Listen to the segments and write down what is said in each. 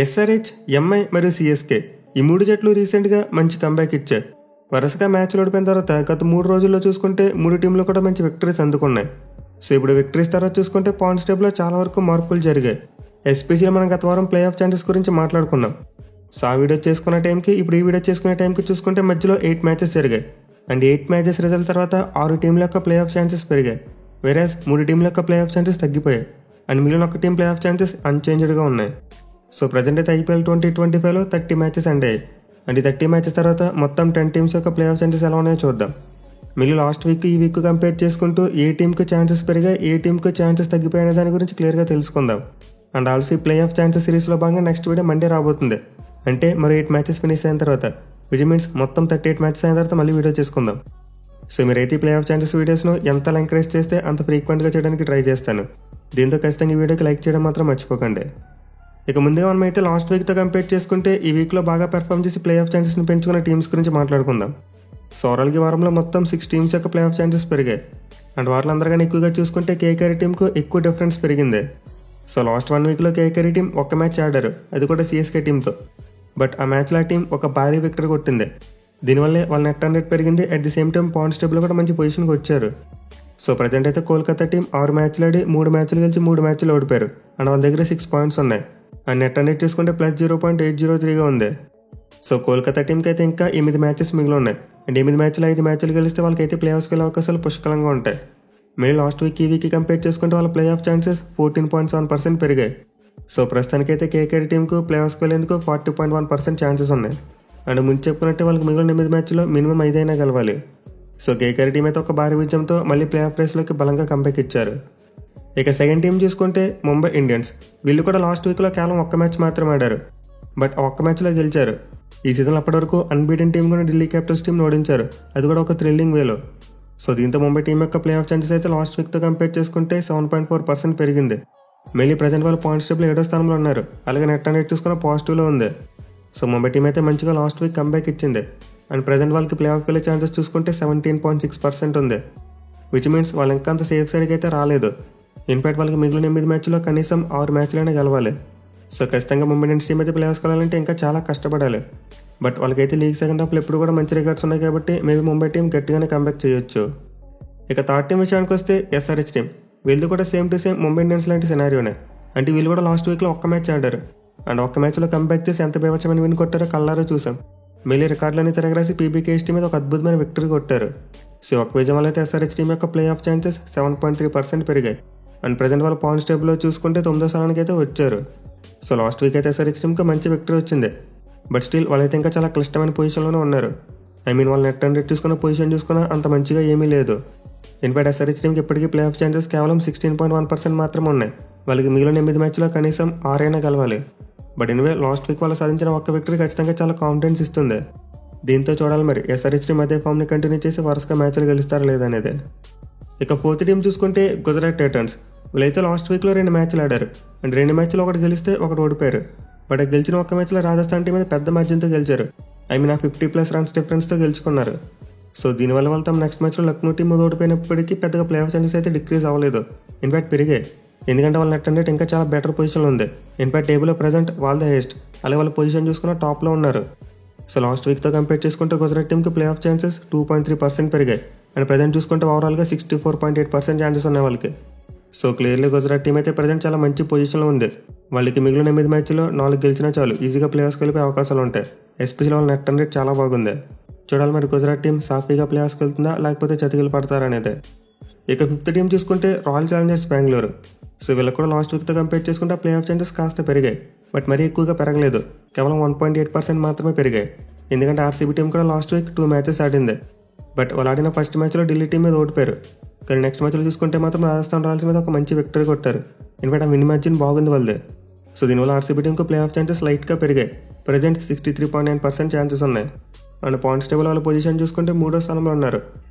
SRH, MI మరియు CSK ఈ 3 జట్లు రీసెంట్గా మంచి కంబ్యాక్ ఇచ్చాయి. వరుసగా మ్యాచ్లు ఓడిపోయిన తర్వాత గత 3 రోజుల్లో చూసుకుంటే 3 టీంలు కూడా మంచి విక్టరీస్ అందుకున్నాయి. సో ఇప్పుడు విక్టరీస్ తర్వాత చూసుకుంటే పాయింట్స్ టేబుల్లో చాలా వరకు మార్పులు జరిగాయి. ఎస్పెషల్లీ మనం గత వారం ప్లే ఆఫ్ ఛాన్సెస్ గురించి మాట్లాడుకున్నాం. సో ఆ వీడియో చేసుకునే టైంకి ఇప్పుడు ఈ వీడియో చేసుకునే టైంకి చూసుకుంటే మధ్యలో 8 మ్యాచెస్ జరిగాయి. అండ్ 8 మ్యాచెస్ రిజల్ట్ తర్వాత 6 టీంల యొక్క ప్లే ఆఫ్ ఛాన్సెస్ పెరిగాయి. వేరేస్ 3 టీంల యొక్క ప్లే ఆఫ్ ఛాన్సెస్ తగ్గిపోయాయి. అండ్ మిగిలిన ఒక టీం ప్లే ఆఫ్ ఛాన్సెస్ అన్చేంజ్డ్గా ఉన్నాయి. సో ప్రజెంట్ అయితే ఐపీఎల్ 2025లో 30 మ్యాచెస్ అండాయి. అండ్ ఈ 30 మ్యాచెస్ తర్వాత మొత్తం 10 టీమ్స్ యొక్క ప్లే ఆఫ్ ఛాన్సెస్ ఎలా ఉన్నాయో చూద్దాం. మిగిలిన లాస్ట్ వీక్ ఈ వీక్ కంపేర్ చేసుకుంటూ ఏ టీంకి ఛాన్సెస్ పెరిగాయి, ఏ టీంకి ఛాన్సెస్ తగ్గిపోయిన దాని గురించి క్లియర్గా తెలుసుకుందాం. అండ్ ఆల్సో ఈ ప్లే ఆఫ్ ఛాన్సెస్ సిరీస్లో భాగంగా నెక్స్ట్ వీడియో మండే రాబోతుంది. అంటే మరో 8 మ్యాచెస్ ఫినిష్ అయిన తర్వాత, విచ్ మీన్స్ మొత్తం 38 మ్యాచెస్ అయిన తర్వాత మళ్ళీ వీడియో చేసుకుందాం. సో మీరైతే ప్లే ఆఫ్ ఛాన్సెస్ వీడియోస్ను ఎంతలా ఎంకరేజ్ చేస్తే అంత ఫ్రీక్వెంట్గా చేయడానికి ట్రై చేస్తాను. దీంతో ఖచ్చితంగా ఈ వీడియోకి లైక్ చేయడం మాత్రం మర్చిపోకండి. ఇక ముందుగా మనం అయితే లాస్ట్ వీక్తో కంపేర్ చేసుకుంటే ఈ వీక్లో బాగా పెర్ఫామ్ చేసి ప్లే ఆఫ్ ఛాన్సెస్ని పెంచుకున్న టీమ్స్ గురించి మాట్లాడుకుందాం. సో ఓవరాల్గా ఈ వారంలో మొత్తం 6 టీమ్స్ యొక్క ప్లే ఆఫ్ ఛాన్సెస్ పెరిగాయి. అండ్ వాళ్ళందరికీ ఎక్కువగా చూసుకుంటే కేకేఆర్ టీంకు ఎక్కువ డిఫరెన్స్ పెరిగింది. సో లాస్ట్ 1 వీక్లో కేకేఆర్ టీం ఒక్క మ్యాచ్ ఆడారు, అది కూడా సిఎస్కే టీంతో. బట్ ఆ మ్యాచ్లో ఆ టీం ఒక భారీ విక్టరీ కొట్టింది. దీనివల్లే వాళ్ళ నెట్ రన్ రేట్ పెరిగింది. At the same time points టేబుల్లో కూడా మంచి పొజిషన్కి వచ్చారు. సో ప్రజెంట్ అయితే కోల్కతా టీం 6 మ్యాచ్లు ఆడి 3 మ్యాచ్లు గెలిచి 3 మ్యాచ్లు ఓడిపోయారు. అండ్ వాళ్ళ దగ్గర 6 పాయింట్స్ ఉన్నాయి. అండ్ నెట్ రన్ రేట్ చూసుకుంటే +0.803గా ఉంది. సో కోల్కతా టీంకి అయితే ఇంకా 8 మ్యాచెస్ మిగిలి ఉన్నాయి. అండ్ 8 మ్యాచ్లు 5 మ్యాచ్లు గెలిస్తే వాళ్ళకైతే ప్లే ఆఫ్స్కి వెళ్ళే అవకాశాలు పుష్కలంగా ఉంటాయి. మళ్ళీ లాస్ట్ వీక్ ఈ వీక్కి కంపేర్ చేసుకుంటే వాళ్ళ ప్లే ఆఫ్ ఛాన్సెస్ 14.7% పెరిగాయి. సో ప్రస్తుతానికైతే కేకేఆర్ టీంకు ప్లే ఆఫ్స్కి వెళ్ళేందుకు 40.1% ఛాన్సెస్ ఉన్నాయి. అండ్ ముందు చెప్పుకున్నట్టే వాళ్ళకి మిగిలిన 8 మ్యాచ్లో మినిమం 5 అయినా గెలవాలి. సో కేకేఆర్ టీం అయితే ఒక భారీ విజయంతో మళ్ళీ ప్లే ఆఫ్ రేస్లోకి బలంగా కంబ్యాక్ ఇచ్చారు. ఇక సెకండ్ టీం చూసుకుంటే ముంబై ఇండియన్స్. వీళ్ళు కూడా లాస్ట్ వీక్లో కేవలం ఒక్క మ్యాచ్ మాత్రమే ఆడారు. బట్ ఒక్క మ్యాచ్లో గెలిచారు. ఈ సీజన్ అప్పటి వరకు అన్బీటెన్ టీం కూడా ఢిల్లీ క్యాపిటల్స్ టీంని ఓడించారు, అది కూడా ఒక థ్రిల్లింగ్ వేలో. సో దీంతో ముంబై టీం యొక్క ప్లే ఆఫ్ ఛాన్సెస్ అయితే లాస్ట్ వీక్తో కంపేర్ చేసుకుంటే 7.4% పెరిగింది. మళ్ళీ ప్రజెంట్ వాళ్ళు పాయింట్స్ టేబుల్ 7వ స్థానంలో ఉన్నారు. అలాగే నెట్ రన్ రేట్ చూసుకున్న పాజిటివ్లో ఉంది. సో ముంబై టీం అయితే మంచిగా లాస్ట్ వీక్ కంబ్యాక్ ఇచ్చింది. అండ్ ప్రజెంట్ వాళ్ళకి ప్లే ఆఫ్కి వెళ్ళే ఛాన్సెస్ చూసుకుంటే 17.6% ఉంది. విచ్ మీన్స్ వాళ్ళు ఇంకా అంత సేఫ్ సైడ్కి అయితే రాలేదు. ఇన్ఫాక్ట్ వాళ్ళకి మిగిలిన 8 మ్యాచ్లో కనీసం 6 మ్యాచ్లైనా గెలవాలి. సో ఖచ్చితంగా ముంబై ఇండియన్స్ టీం అయితే ప్లే ఆఫ్స్కి వెళ్ళాలంటే ఇంకా చాలా కష్టపడాలి. బట్ వాళ్ళకైతే లీగ్ సెకండ్ హాఫ్లో ఎప్పుడు కూడా మంచి రికార్డ్స్ ఉన్నాయి కాబట్టి మేబీ ముంబై టీం గట్టిగానే కంబ్యాక్ చేయొచ్చు. ఇక థర్డ్ టీం విషయానికి వస్తే ఎస్ఆర్హెచ్ టీం. వీళ్ళు కూడా same to same Mumbai Indians లాంటి సినారియోనే. అంటే వీళ్ళు కూడా లాస్ట్ వీక్లో ఒక్క మ్యాచ్ ఆడారు. అండ్ ఒక్క మ్యాచ్లో కంబ్యాక్ చేసి ఎంత బేవచ్చమని విన్ కొట్టారో కళ్ళారో చూసాం. మళ్ళీ రికార్డులని తిరగరాసి పీబీకేఎస్ టీం మీద ఒక అద్భుతమైన విక్టరీ కొట్టారు. సో ఒక విజయం వల్ల అయితే ఎస్ఆర్హెచ్ టీం యొక్క ప్లే ఆఫ్ ఛాన్సెస్ 7.3% పెరిగాయి. అండ్ ప్రజెంట్ వాళ్ళ పాయింట్స్ టేబుల్లో చూసుకుంటే 9వ స్థానానికి అయితే వచ్చారు. సో లాస్ట్ వీక్ అయితే ఎస్ఆర్హెచ్ టీంకి మంచి విక్టరీ వచ్చింది. బట్ స్టిల్ వాళ్ళైతే ఇంకా చాలా క్లిష్టమైన పొజిషన్లోనే ఉన్నారు. వాళ్ళ నెట్ రన్ రేట్ చూసుకున్న పొజిషన్ చూసుకున్న అంత మంచిగా ఏమీ లేదు. ఇన్ఫాక్ట్ ఎస్ఆర్హెచ్ టీంకి ఇప్పటికీ ప్లే ఆఫ్ ఛాన్సెస్ కేవలం 16.1% మాత్రమే ఉన్నాయి. వాళ్ళకి మిగిలిన 8 మ్యాచ్లో కనీసం 6 అయినా గెలవాలి. బట్ లాస్ట్ వీక్ వాళ్ళు సాధించిన ఒక్క విక్టరీ ఖచ్చితంగా చాలా కాన్ఫిడెన్స్ ఇస్తుంది. దీంతో చూడాలి మరి ఎస్ఆర్హెచ్ టీం అదే ఫామ్ని కంటిన్యూ చేసి వరుసగా మ్యాచ్లు గెలుస్తారా లేదనేది. ఇక ఫోర్త్ టీం చూసుకుంటే గుజరాత్ టైటన్స్. వీళ్ళైతే లాస్ట్ వీక్లో 2 మ్యాచ్లు ఆడారు. అండ్ 2 మ్యాచ్లో ఒకటి గెలిస్తే ఒకటి ఓడిపోయారు. బట్ గెలిచిన ఒక్క మ్యాచ్లో రాజస్థాన్ టీం మీద పెద్ద మార్జిన్తో గెలిచారు. 50+ రన్స్ డిఫరెన్స్తో గెలుచుకున్నారు. సో దీనివల్ల వాళ్ళు తమ నెక్స్ట్ మ్యాచ్లో లక్నో టీం మీద ఓడిపోయినప్పటికీ పెద్దగా ప్లే ఆఫ్ ఛాన్సెస్ అయితే డిక్రీజ్ అవ్వలేదు. ఇన్ఫాక్ట్ పెరిగాయి. ఎందుకంటే వాళ్ళ నెట్ రన్ రేట్ ఇంకా చాలా బెటర్ పొజిషన్లో ఉంది. ఇన్ఫాక్ట్ టేబుల్లో ప్రజెంట్ వాళ్ళ ద హైయెస్ట్. అలాగే వాళ్ళ పొజిషన్ చూసుకున్న టాప్లో ఉన్నారు. సో లాస్ట్ వీక్తో కంపేర్ చేసుకుంటే గుజరాత్ టీంకి ప్లే ఆఫ్ ఛాన్సెస్ 2.3% పెరిగాయి. అండ్ ప్రజెంట్ చూసుకుంటే ఓవరాల్గా 64.8% ఛాన్సెస్ ఉన్నాయి వాళ్ళకి. సో క్లియర్లీ గుజరాత్ టీం అయితే ప్రజెంట్ చాలా మంచి పొజిషన్లో ఉంది. వాళ్ళకి మిగిలిన 8 మ్యాచ్లో 4 గెలిచినా చాలు ఈజీగా ప్లే ఆఫ్స్కి వెళ్ళిపోయే అవకాశాలు ఉంటాయి. ఎస్పెషల్లీ వాళ్ళ నెట్ రన్ రేట్ చాలా బాగుంది. చూడాలి మరి గుజరాత్ టీం సాఫీగా ప్లే ఆఫ్స్కి వెళ్తుందా లేకపోతే చతికిలు పడతారనేది. ఇక ఫిఫ్త్ టీం చూసుకుంటే రాయల్ ఛాలెంజర్స్ బెంగళూరు. సో వీళ్ళకి కూడా లాస్ట్ వీక్తో కంపేర్ చేసుకుంటే ప్లే ఆఫ్ ఛాన్సెస్ కాస్త పెరిగాయి. బట్ మరీ ఎక్కువగా పెరగలేదు. కేవలం 1.8% మాత్రమే పెరిగాయి. ఎందుకంటే ఆర్సీబీ టీం కూడా లాస్ట్ వీక్ 2 మ్యాచెస్ ఆడింది. బట్ వాళ్ళు ఆడిన ఫస్ట్ మ్యాచ్లో ఢిల్లీ టీం మీద ఓడిపోయారు. కానీ నెక్స్ట్ మ్యాచ్లో చూసుకుంటే మాత్రం రాజస్థాన్ రాయల్స్ మీద ఒక మంచి విక్టరీ కొట్టారు. ఇన్ఫాక్ట్ ఆ విన్ మార్జిన్ బాగుంది వాళ్ళదే. సో దీనివల్ల ఆర్సీబీ టీంకు ప్లే ఆఫ్ ఛాన్సెస్ లైట్గా పెరిగాయి. ప్రజెంట్ 63.9% ఛాన్సెస్ ఉన్నాయి. అండ్ పాయింట్స్ టేబుల్ వాళ్ళ పొజిషన్ చూసుకుంటే 3వ స్థానంలో ఉన్నారు.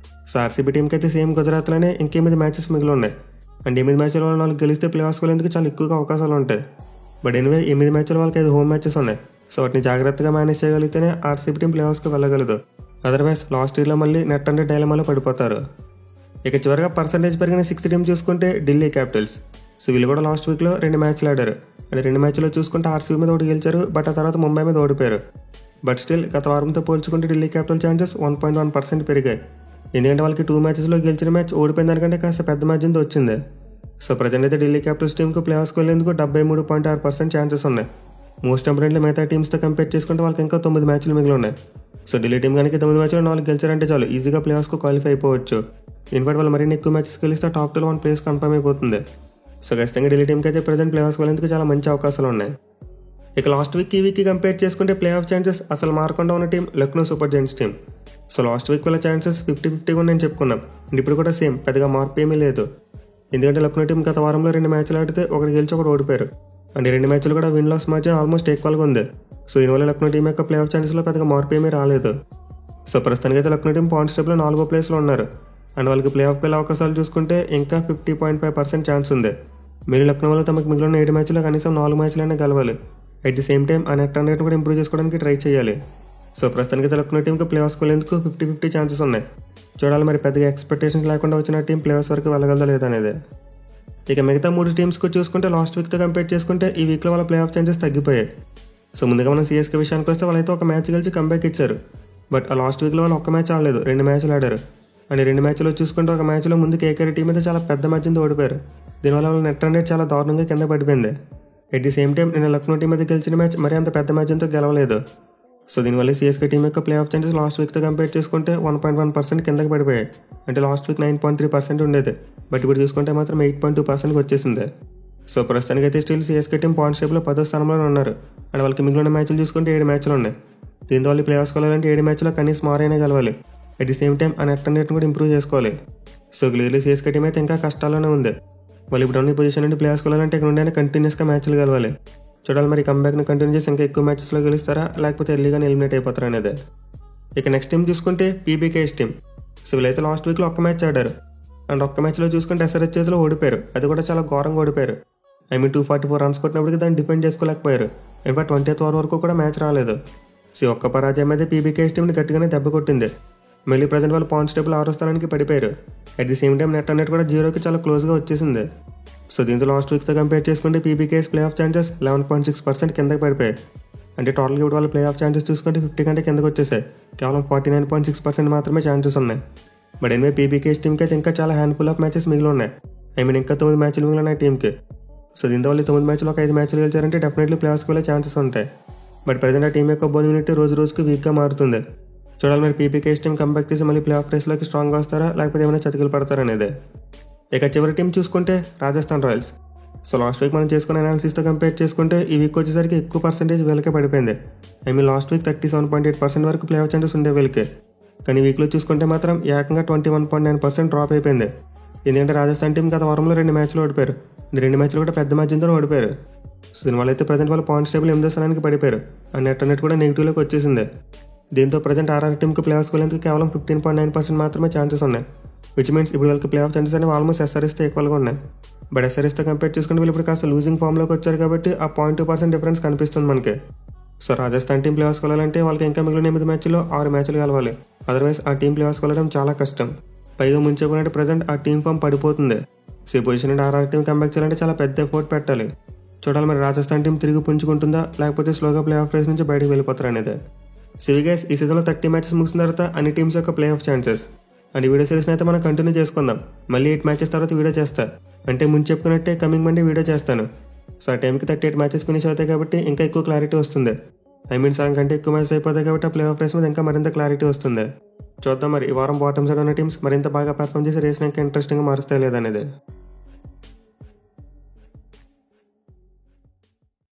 సో ఆర్సీబీ టీంకి అయితే సేమ్ గుజరాత్లోనే ఇంకా 8 మ్యాచెస్ మిగిలి ఉన్నాయి. అండ్ 8 మ్యాచ్ల వాళ్ళు 4 గెలిస్తే ప్లే ఆఫ్స్కి వెళ్ళేందుకు చాలా ఎక్కువగా అవకాశాలు ఉంటాయి. బట్ 8 మ్యాచ్ల వాళ్ళకి 5 హోమ్ మ్యాచెస్ ఉన్నాయి. సో వాటిని జాగ్రత్తగా మేనేజ్ చేయగలిగితేనే ఆర్సీబీ టీం ప్లే ఆఫ్స్కి వెళ్ళగలదు. అదర్వైజ్ లాస్ట్ ఇయర్లో మళ్ళీ నెట్ రన్ రేట్ డైలమాలో పడిపోతారు. ఇక చివరిగా పర్సంటేజ్ పెరిగిన 6th టీం చూసుకుంటే ఢిల్లీ క్యాపిటల్స్. సో వీళ్ళు కూడా లాస్ట్ వీక్లో 2 మ్యాచ్లు ఆడారు. అంటే 2 మ్యాచ్లో చూసుకుంటే ఆర్సీబీ మీద ఒకటి గెలిచారు, బట్ ఆ తర్వాత ముంబై మీద ఓడిపోయారు. బట్ స్టిల్ గత వారంతో పోల్చుకుంటే ఢిల్లీ క్యాపిటల్ ఛాన్సెస్ 1.1% పెరిగాయి. ఎందుకంటే వాళ్ళకి 2 మ్యాచెస్లో గెలిచిన మ్యాచ్ ఓడిపోయిన దానికంటే కాస్త పెద్ద మార్జిన్తో వచ్చింది. సో ప్రజెంట్ అయితే ఢిల్లీ క్యాపిటల్స్ టీంకు ప్లే ఆఫ్స్కి వెళ్ళేందుకు 73.6% ఛాన్సెస్ ఉన్నాయి. మోస్ట్ ఇంపార్టెంట్లీ మిగతా టీమ్స్తో కంపేర్ చేసుకుంటే వాళ్ళకి ఇంకా 9 మ్యాచ్లు మిగిలి ఉన్నాయి. సో ఢిల్లీ టీం కనుక 9 మ్యాచ్లో 4 గెలిచారంటే చాలు, ఈజీగా ప్లే ఆఫ్స్కు క్వాలిఫై అయిపోవచ్చు. ఇన్ఫాక్ట్ వాళ్ళు మరిన్ని ఎక్కువ మ్యాచెస్ గెలిస్తే టాప్ 2లో 1 ప్లేస్ కన్ఫర్మ్ అయిపోతుంది. సో ఖచ్చితంగా ఢిల్లీ టీంకి అయితే ప్రజెంట్ ప్లే ఆఫ్స్కి వెళ్ళేందుకు చాలా మంచి అవకాశాలు ఉన్నాయి. ఇక లాస్ట్ వీక్ ఈ వీక్కి కంపేర్ చేసుకుంటే ప్లే ఆఫ్ ఛాన్సెస్ అసలు మారకుండా ఉన్న team Lucknow super Giants team. So last week వాళ్ళ ఛాన్సెస్ 50-50 ఉన్నాయని చెప్పుకున్నాం. అండ్ ఇప్పుడు కూడా సేమ్, పెద్దగా మార్పు ఏమీ లేదు. ఎందుకంటే లక్నో టీం గత వారంలో 2 మ్యాచ్లు ఆడితే ఒకటి గెలిచి ఒకటి ఓడిపోయారు. అండ్ 2 మ్యాచ్లు కూడా విన్ లాస్ మార్జిన్ ఆల్మోస్ట్ ఈక్వల్గా ఉంది. సో దీనివల్ల లక్నో టీం యొక్క ప్లే ఆఫ్ ఛాన్సెస్లో పెద్దగా మార్పు ఏమీ రాలేదు. సో ప్రస్తుతానికి అయితే లక్నో టీం పాయింట్స్ టేబుల్లో 4వ ప్లేస్లో ఉన్నారు. అండ్ వాళ్ళకి ప్లే ఆఫ్కి వెళ్ళే అవకాశాలు చూసుకుంటే ఇంకా 50.5% ఛాన్స్ ఉంది. మీరు లక్నో వాళ్ళు తమకు మిగిలిన 7 మ్యాచ్లో కనీసం 4 మ్యాచ్లైనా గెలవాలి. అట్ ది సేమ్ టైం ఆ నెట్ రన్ రేట్ కూడా ఇంప్రూవ్ చేసుకోవడానికి ట్రై చేయాలి. సో ప్రస్తుతానికి అయితే లక్నో టీంకి ప్లే ఆఫ్స్కి వెళ్ళేందుకు 50-50 ఛాన్సెస్ ఉన్నాయి. చూడాలి మరి పెద్దగా ఎక్స్పెక్టేషన్స్ లేకుండా వచ్చిన టీం ప్లే ఆఫ్స్ వరకు వెళ్ళగలదా లేదనేది. ఇక మిగతా 3 టీమ్స్కి చూసుకుంటే లాస్ట్ వీక్తో కంపేర్ చేసుకుంటే ఈ వీక్లో వాళ్ళ ప్లే ఆఫ్ ఛాన్సెస్ తగ్గిపోయాయి. సో ముందుగా మనం సిఎస్కే విషయానికి వస్తే వాళ్ళైతే ఒక మ్యాచ్ గెలిచి కంబ్యాక్ ఇచ్చారు. బట్ ఆ లాస్ట్ వీక్లో వాళ్ళు 1 మ్యాచ్ ఆడలేదు, 2 మ్యాచ్లు ఆడారు. అండ్ 2 మ్యాచ్లో చూసుకుంటే ఒక మ్యాచ్లో ముందు కేకేఆర్ టీం మీద చాలా పెద్ద మార్జిన్తో ఓడిపోయారు. దీనివల్ల వాళ్ళ నెట్ రన్ రేట్ చాలా దారుణంగా కింద పడిపోయింది. ఎట్ ది సేమ్ టైం నేను లక్నో టీం మీద గెలిచిన మ్యాచ్ మరీ అంత పెద్ద మార్జిన్తో గెలవలేదు. సో దీనివల్ల సిఎస్కే టీం యొక్క ప్లే ఆఫ్ ఛాన్సెస్ లాస్ట్ వీక్తో కంపేర్ చేసుకుంటే 1.1% కిందకి పడిపోయాయి. అంటే లాస్ట్ వీక్ 9.3% ఉండేది, బట్ ఇప్పుడు చూసుకుంటే మాత్రం 8.2%కి వచ్చేసింది. సో ప్రస్తుతానికి అయితే స్టిల్ సిఎస్కే టీం పాయింట్స్ టేబుల్లో 10వ స్థానంలో ఉన్నారు. అండ్ వాళ్ళకి మిగిలిన మ్యాచ్లు చూసుకుంటే 7 మ్యాచ్లు ఉన్నాయి. దీంతో వాళ్ళు ప్లే ఆఫ్స్కి వెళ్ళాలంటే 7 మ్యాచ్లో కనీసం 6 అయినా గెలవాలి. అట్ ది సేమ్ టైం ఆ నెట్ రన్ రేట్ని కూడా ఇంప్రూవ్ చేసుకోవాలి. సో క్లియర్లీ సిఎస్కే టీం అయితే ఇంకా కష్టాల్లోనే ఉంది. వాళ్ళు ఇప్పుడు ఉన్న పొజిషన్ నుండి ప్లే ఆఫ్స్కి వెళ్ళాలంటే ఇక్కడ నుండి కంటిన్యూస్గా మ్యాచ్లు గెలవాలి. చూడాలి మరి కంబ్యాక్ని కంటిన్యూ చేసి ఇంకా ఎక్కువ మ్యాచెస్లో గెలుస్తారా, లేకపోతే ఎర్లీగానే ఎలిమినేట్ అయిపోతారా అనేది. ఇక నెక్స్ట్ టీం చూసుకుంటే పీబీకేఎస్ టీం. సో వీళ్ళైతే లాస్ట్ వీక్లో 1 మ్యాచ్ ఆడారు. అండ్ 1 మ్యాచ్లో చూసుకుంటే ఎస్ఆర్హెచ్ చేతిలో ఓడిపోయారు. అది కూడా చాలా ఘోరంగా ఓడిపోయారు. 244 రన్స్ కొట్టినప్పటికీ దాన్ని డిఫెండ్ చేసుకోలేకపోయారు. ఇన్ఫాక్ట్ 20th ఓవర్ వరకు కూడా మ్యాచ్ రాలేదు. సో ఒక్క పరాజయం అయితే పీబీకేఎస్ టీంని గట్టిగానే దెబ్బ కొట్టింది. మళ్ళీ ప్రజెంట్ వాళ్ళు పాయింట్స్ టేబుల్ 6వ స్థానానికి పడిపోయారు. At the same time net run rate కూడా 0కి చాలా క్లోజ్గా వచ్చేసింది. సో దీంతో లాస్ట్ వీక్తో కంపేర్ చేసుకుంటే పీబీకేఎస్ ప్లే ఆఫ్ ఛాన్సెస్ 11.6% కిందకి పడిపోయాయి. అంటే టోటల్గా ఇప్పుడు వాళ్ళ ప్లే ఆఫ్ ఛాన్సెస్ చూసుకుంటే 50 కంటే కిందకి వచ్చేసాయి. కేవలం 49.6% మాత్రమే ఛాన్సెస్ ఉన్నాయి. బట్ ఎనివే పీబీకేఎస్ టీంకి అయితే ఇంకా చాలా హ్యాండ్ఫుల్ ఆఫ్ మ్యాచెస్ మిగిలి ఉన్నాయి. ఇంకా 9 మ్యాచ్లు మిగిలి ఉన్నాయి టీంకి. సో దీంతో వాళ్ళు 9 మ్యాచ్లు ఒక 5 మ్యాచ్లు గెలిచారంటే డెఫినెట్లీ ప్లే ఆఫ్స్కి వెళ్ళే ఛాన్సెస్ ఉంటాయి. బట్ ప్రజెంట్ ఆ టీం యొక్క బౌలింగ్ యూనిట్ రోజు రోజుకి వీక్గా మారుతుంది. చూడాలి మరి పీబీకేఎస్ టీం కంబ్యాక్ చేసి మళ్ళీ ప్లే ఆఫ్ రేస్లోకి స్ట్రాంగ్గా వస్తారా, లేకపోతే ఏమైనా చతికిలు పడతారా అనేది. ఇక చివరి టీం చూసుకుంటే Rajasthan Royals. So last week మనం చేసుకున్న అనాలిసిస్తో కంపేర్ చేసుకుంటే ఈ వీక్ వచ్చేసరికి ఎక్కువ పర్సెంటేజ్ వీళ్ళకే పడిపోయింది. లాస్ట్ వీక్ 37.8% వరకు ప్లే ఆఫ్ ఛాన్సెస్ ఉండే వీళ్ళకి. కానీ వీక్లో చూసుకుంటే మాత్రం ఏకంగా 21.9% డ్రాప్ అయిపోయింది. ఎందుకంటే రాజస్థాన్ టీం గత వారంలో 2 మ్యాచ్లు ఓడిపోయారు. 2 మ్యాచ్లు కూడా పెద్ద మార్జిన్తో ఓడిపోయారు. సో దీనివల్ల అయితే ప్రజెంట్ వాళ్ళు పాయింట్స్ టేబుల్ 8వ స్థానానికి పడిపోయారు. ఆ నెట్ రన్ రేట్ కూడా నెగిటివ్లోకి వచ్చేసింది. దీంతో ప్రజెంట్ ఆర్ఆర్ టీంకి ప్లే ఆఫ్స్కి వెళ్ళేందుకు కేవలం 15.9% మాత్రమే ఛాన్సెస్ ఉన్నాయి. విచ్ మీన్స్ ఇప్పుడు వాళ్ళకి ప్లే ఆఫ్ ఛాన్సెస్ అనేవి ఆల్మోస్ట్ ఎస్ఆర్ఎస్తో ఈక్వల్గా ఉన్నాయి. బట్ ఎస్ఆర్ఎస్తో కంపేర్ చేసుకుంటే వీళ్ళు ఇప్పుడు కాస్త లూజింగ్ ఫామ్లోకి వచ్చారు కాబట్టి ఆ 0.2% డిఫరెన్స్ కనిపిస్తుంది మనకి. సో రాజస్థాన్ టీం ప్లే ఆఫ్స్కి వెళ్ళాలంటే వాళ్ళకి ఇంకా మిగిలిన 8 మ్యాచ్లో 6 మ్యాచ్లు కలవాలి. అదర్వైజ్ ఆ టీం ప్లే ఆఫ్స్కి వెళ్ళడం చాలా కష్టం. పైగా ముంచేకున్నట్టు ప్రజెంట్ ఆ టీం ఫామ్ పడిపోతుంది. సో ఈ పొజిషన్ నుండి ఆర్ఆర్ టీం కంబ్యాక్ చేయాలంటే చాలా పెద్ద ఎఫర్ట్ పెట్టాలి. చూడాలి మరి రాజస్థాన్ టీం తిరిగి పుంజుకుంటుందా, లేకపోతే స్లోగా ప్లే ఆఫ్ రేస్ నుంచి బయటకు వెళ్ళిపోతారు అనేది. సో గైస్ ఈ సీజన్లో 30 మ్యాచెస్ ముగిసిన తర్వాత అన్ని టీమ్స్ యొక్క ప్లే ఆఫ్ ఛాన్సెస్ అండ్ ఈ వీడియో సిరీస్ని అయితే మనం కంటిన్యూ చేసుకుందాం. మళ్ళీ 8 మ్యాచెస్ తర్వాత వీడియో చేస్తా. అంటే ముందు చెప్పుకున్నట్టే కమింగ్ మండే వీడియో చేస్తాను. సో ఆ టైంకి 38 మ్యాచెస్ ఫినిష్ అవుతాయి కాబట్టి ఇంకా ఎక్కువ క్లారిటీ వస్తుంది. సగం కంటే ఎక్కువ మ్యాచెస్ అయిపోతాయి కాబట్టి ఆ ప్లే ఆఫ్ రేస్ మీద ఇంకా మరింత క్లారిటీ వస్తుంది. చూద్దాం మరి ఈ వారం బాటమ్ సైడ్ ఉన్న టీమ్స్ మరింత బాగా పర్ఫామ్ చేసి రేస్ని ఇంకా ఇంట్రెస్టింగ్గా మారుస్తాయి లేదనేది.